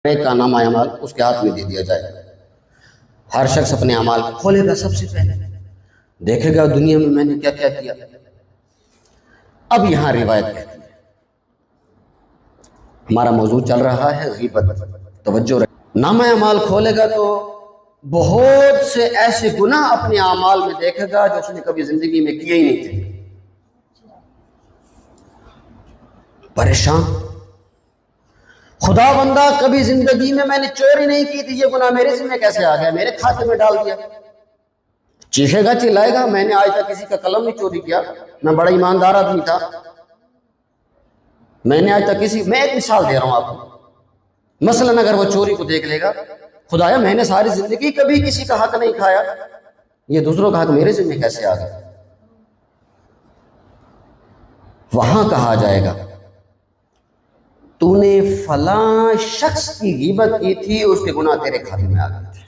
ایک کا نام اعمال اس کے ہاتھ میں دے دیا جائے گا۔ ہر شخص اپنے اعمال کھولے گا، سب سے پہلے دیکھے گا دنیا میں نے کیا کیا کیا۔ اب یہاں روایت کہتی ہے، ہمارا موضوع چل رہا ہے غیبت، توجہ رکھیں۔ نام اعمال کھولے گا تو بہت سے ایسے گناہ اپنے اعمال میں دیکھے گا جو اس نے کبھی زندگی میں کیے ہی نہیں تھے۔ پریشان، خدا بندہ کبھی زندگی میں نے چوری نہیں کی تھی، یہ گناہ میرے ذمہ کیسے آ گیا، میرے کھاتے میں ڈال دیا۔ چیخے گا، چلائے گا، میں نے آج تک کسی کا قلم نہیں چوری کیا، میں بڑا ایماندار آدمی تھا، میں نے آج تک میں ایک مثال دے رہا ہوں آپ کو۔ مثلاً اگر وہ چوری کو دیکھ لے گا، خدایا میں نے ساری زندگی کبھی کسی کا حق نہیں کھایا، یہ دوسروں کا حق میرے ذمہ کیسے آ گیا۔ وہاں کہا جائے گا تو نے فلاں شخص کی غیبت کی تھی، اس کے گناہ تیرے کھاتے میں آ گئے تھے۔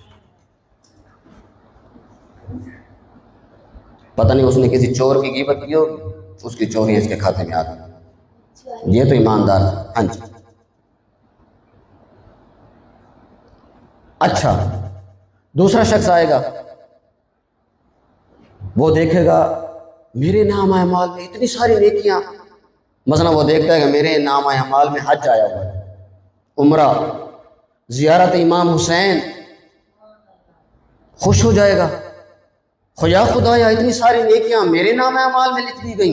پتہ نہیں اس نے کسی چور کی غیبت کی ہوگی، اس کی چوری اس کے کھاتے میں آ گئی، یہ تو ایماندار تھا۔ ہاں جی، اچھا دوسرا شخص آئے گا، وہ دیکھے گا میرے نام اعمال میں اتنی ساری نیکیاں، مثلا وہ دیکھتا ہے کہ میرے نام اعمال میں حج آیا ہوا ہے، عمرہ، زیارت امام حسین، خوش ہو جائے گا، خدایا اتنی ساری نیکیاں میرے نام اعمال میں لکھ دی گئی،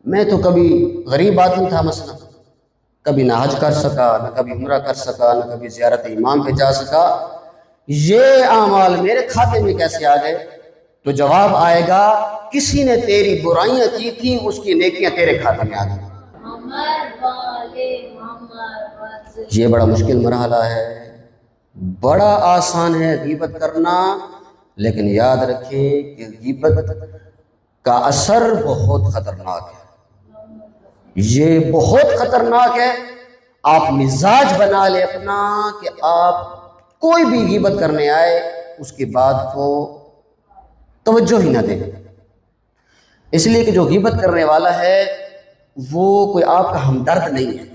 میں تو کبھی غریب آدمی تھا، مثلا کبھی نہ حج کر سکا، نہ کبھی عمرہ کر سکا، نہ کبھی زیارت امام پہ جا سکا، یہ اعمال میرے کھاتے میں کیسے آ گئے؟ تو جواب آئے گا کسی نے تیری برائیاں کی تھی، اس کی نیکیاں تیرے کھاتے میں آ گئی۔ یہ بڑا مشکل مرحلہ ہے، بڑا آسان ہے غیبت کرنا، لیکن یاد رکھیں کہ غیبت کا اثر بہت خطرناک ہے، یہ بہت خطرناک ہے۔ آپ مزاج بنا لیں اپنا کہ آپ کوئی بھی غیبت کرنے آئے اس کی بات کو توجہ ہی نہ دیں، اس لیے کہ جو غیبت کرنے والا ہے وہ کوئی آپ کا ہمدرد نہیں ہے۔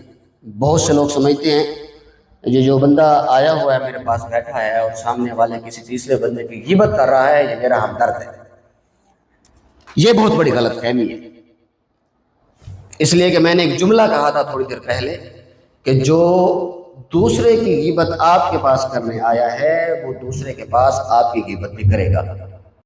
بہت سے لوگ سمجھتے ہیں یہ جو بندہ آیا ہوا ہے میرے پاس بیٹھا ہے اور سامنے والے کسی تیسرے بندے کی غیبت کر رہا ہے، یہ میرا ہمدرد ہے، یہ بہت بڑی غلط فہمی ہے۔ اس لیے کہ میں نے ایک جملہ کہا تھا تھوڑی دیر پہلے کہ جو دوسرے کی غیبت آپ کے پاس کرنے آیا ہے وہ دوسرے کے پاس آپ کی غیبت بھی کرے گا۔